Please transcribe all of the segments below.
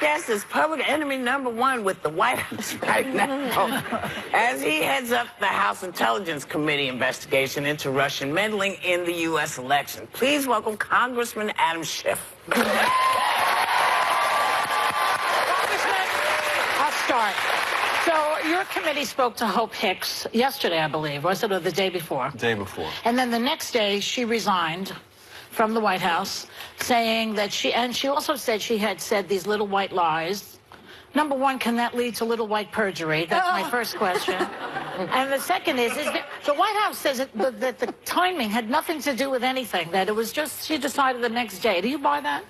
guest is public enemy #1 with the White House right now, as he heads up the House Intelligence Committee investigation into Russian meddling in the U.S. election. Please welcome Congressman Adam Schiff. Congressman, I'll start. So your committee spoke to Hope Hicks yesterday, I believe, was it, or the day before? Day before. And then the next day, she resigned from the White House, saying that she also said she had said these little white lies. Number one, can that lead to little white perjury? That's my first question. And the second is the White House says that the timing had nothing to do with anything, that it was just she decided the next day. Do you buy that?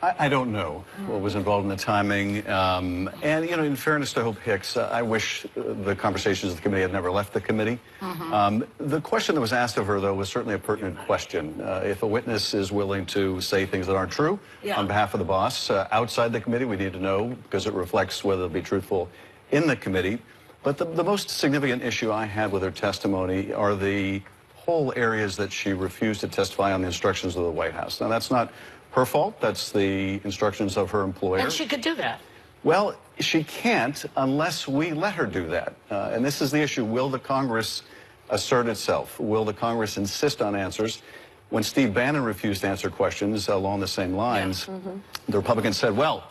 I don't know what was involved in the timing. And, you know, in fairness to Hope Hicks, I wish the conversations of the committee had never left the committee. The question that was asked of her, though, was certainly a pertinent question. If a witness is willing to say things that aren't true on behalf of the boss outside the committee, we need to know, because it reflects whether they'll be truthful in the committee. But the most significant issue I had with her testimony are the whole areas that she refused to testify on the instructions of the White House. Now, that's not her fault. That's the instructions of her employer. And she could do that. Well, she can't unless we let her do that. And this is the issue. Will the Congress assert itself? Will the Congress insist on answers? When Steve Bannon refused to answer questions along the same lines, the Republicans said, well,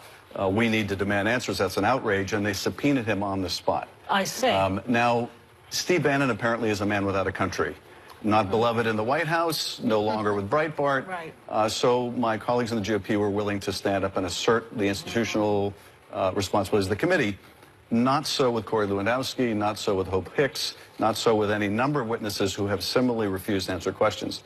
we need to demand answers. That's an outrage. And they subpoenaed him on the spot. I see. Now, Steve Bannon apparently is a man without a country. Not beloved in the White House, no longer with Breitbart. Right. So my colleagues in the GOP were willing to stand up and assert the institutional responsibilities of the committee. Not so with Corey Lewandowski, not so with Hope Hicks, not so with any number of witnesses who have similarly refused to answer questions.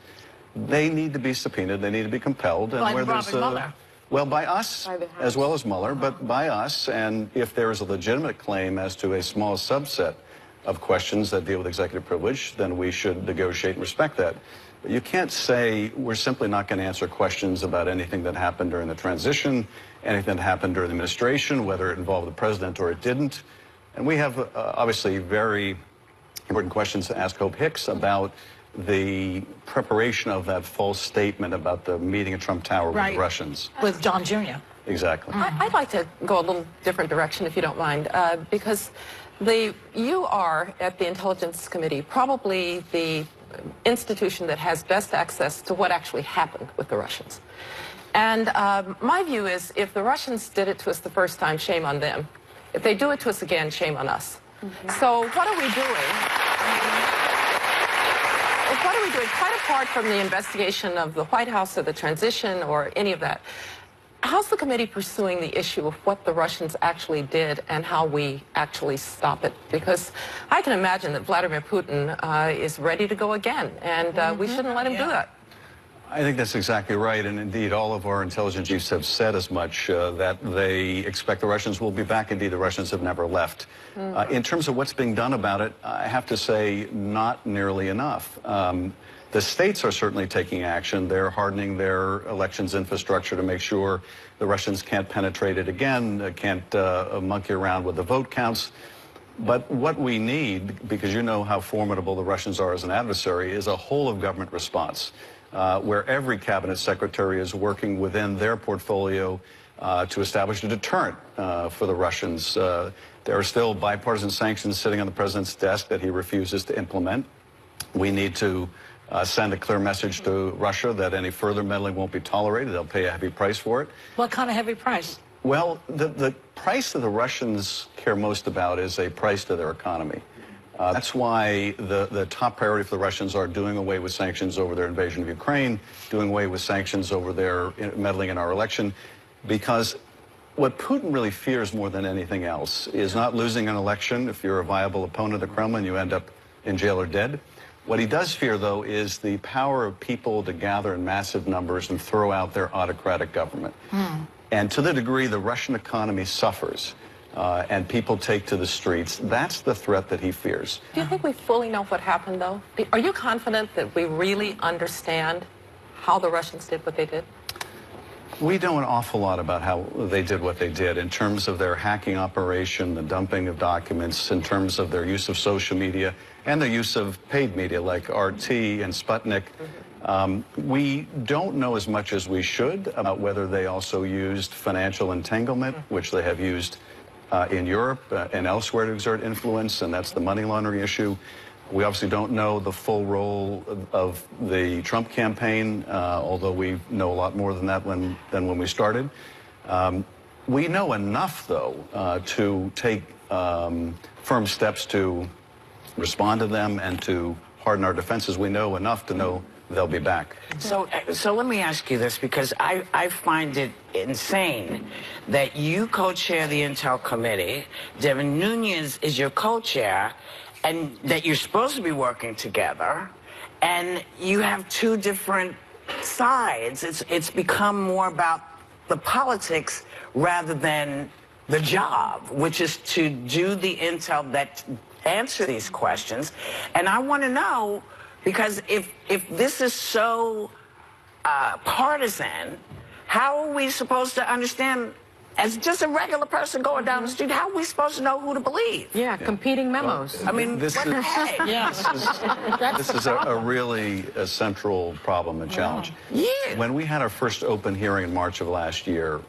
They need to be subpoenaed. They need to be compelled. And By where Robert Mueller. Well, by us, as well as Mueller, but by us. And if there is a legitimate claim as to a small subset of questions that deal with executive privilege, then we should negotiate and respect that. But you can't say we're simply not going to answer questions about anything that happened during the transition, anything that happened during the administration, whether it involved the president or it didn't. And we have obviously very important questions to ask Hope Hicks about the preparation of that false statement about the meeting at Trump Tower with the Russians. With John Jr. Exactly. I'd like to go a little different direction, if you don't mind, because you are, at the Intelligence Committee, probably the institution that has best access to what actually happened with the Russians. And my view is, if the Russians did it to us the first time, shame on them. If they do it to us again, shame on us. So what are we doing? What are we doing? Quite apart from the investigation of the White House or the transition or any of that, how's the committee pursuing the issue of what the Russians actually did and how we actually stop it? Because I can imagine that Vladimir Putin is ready to go again, and we shouldn't let him do that. I think that's exactly right, and indeed all of our intelligence chiefs have said as much, that they expect the Russians will be back. Indeed, the Russians have never left. In terms of what's being done about it, I have to say not nearly enough. The states are certainly taking action. They're hardening their elections infrastructure to make sure the Russians can't penetrate it again, can't monkey around with the vote counts. But what we need, because you know how formidable the Russians are as an adversary, is a whole-of-government response, where every cabinet secretary is working within their portfolio to establish a deterrent for the Russians. There are still bipartisan sanctions sitting on the president's desk that he refuses to implement. We need to send a clear message to Russia that any further meddling won't be tolerated. They'll pay a heavy price for it. What kind of heavy price? Well, the price that the Russians care most about is a price to their economy. That's why the top priority for the Russians are doing away with sanctions over their invasion of Ukraine, doing away with sanctions over their meddling in our election, because what Putin really fears more than anything else is not losing an election. If you're a viable opponent of the Kremlin, you end up in jail or dead. What he does fear, though, is the power of people to gather in massive numbers and throw out their autocratic government. And to the degree the Russian economy suffers and people take to the streets, that's the threat that he fears. Do you think we fully know what happened, though? Are you confident that we really understand how the Russians did what they did? We know an awful lot about how they did what they did in terms of their hacking operation, the dumping of documents, in terms of their use of social media and the use of paid media like RT and Sputnik. We don't know as much as we should about whether they also used financial entanglement, which they have used in Europe and elsewhere to exert influence, and that's the money laundering issue. We obviously don't know the full role of the Trump campaign, although we know a lot more than that than when we started. We know enough, though, to take firm steps to respond to them and to harden our defenses. We know enough to know they'll be back. So let me ask you this, because I find it insane that you co-chair the Intel Committee, Devin Nunes is your co-chair, and that you're supposed to be working together, and you have two different sides. It's become more about the politics rather than the job, which is to do the intel that answer these questions. And I want to know, because if this is so partisan, how are we supposed to understand, as just a regular person going down the street, how are we supposed to know who to believe? Yeah, competing memos. I mean, This what is- the heck? Yeah. This is a really central problem and challenge. Yeah. When we had our first open hearing in March of last year,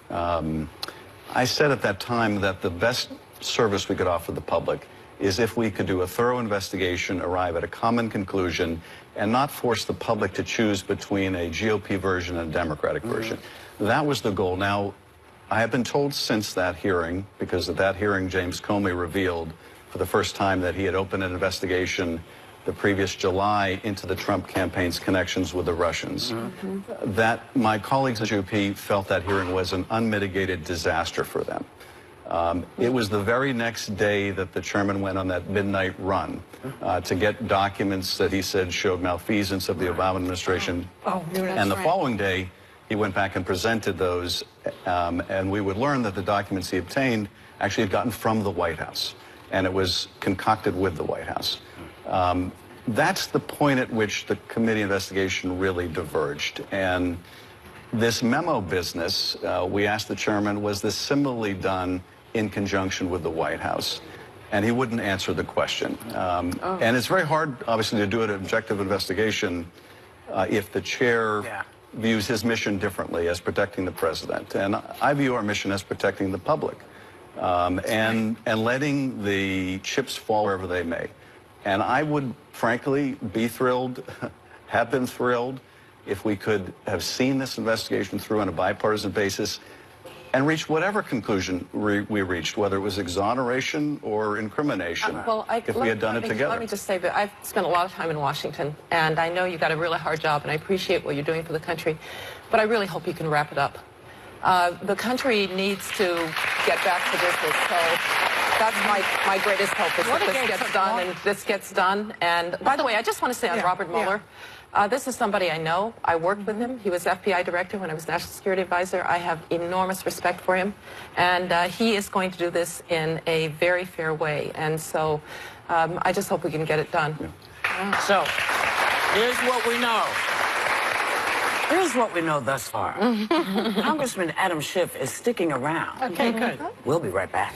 I said at that time that the best service we could offer the public is if we could do a thorough investigation, arrive at a common conclusion, and not force the public to choose between a GOP version and a Democratic version. That was the goal. Now, I have been told since that hearing, because at that hearing, James Comey revealed for the first time that he had opened an investigation the previous July into the Trump campaign's connections with the Russians, that my colleagues at GOP felt that hearing was an unmitigated disaster for them. It was the very next day that the chairman went on that midnight run to get documents that he said showed malfeasance of the Obama administration. And the following day, he went back and presented those, and we would learn that the documents he obtained actually had gotten from the White House, and it was concocted with the White House. That's the point at which the committee investigation really diverged. And this memo business, we asked the chairman, was this similarly done in conjunction with the White House? And he wouldn't answer the question. And it's very hard, obviously, to do an objective investigation if the chair views his mission differently as protecting the president. And I view our mission as protecting the public and letting the chips fall wherever they may. And I would, frankly, be thrilled, have been thrilled, if we could have seen this investigation through on a bipartisan basis and reached whatever conclusion we reached, whether it was exoneration or incrimination, if we had done it together. Let me just say that I've spent a lot of time in Washington, and I know you've got a really hard job, and I appreciate what you're doing for the country, but I really hope you can wrap it up. The country needs to get back to business, so that's my greatest hope, is that this gets done, and this gets done. And by the way, I just want to say on Robert Mueller, this is somebody I know. I worked with him. He was FBI director when I was National Security Advisor. I have enormous respect for him. And he is going to do this in a very fair way. And so I just hope we can get it done. So, here's what we know. Here's what we know thus far. Congressman Adam Schiff is sticking around. Okay, good. We'll be right back.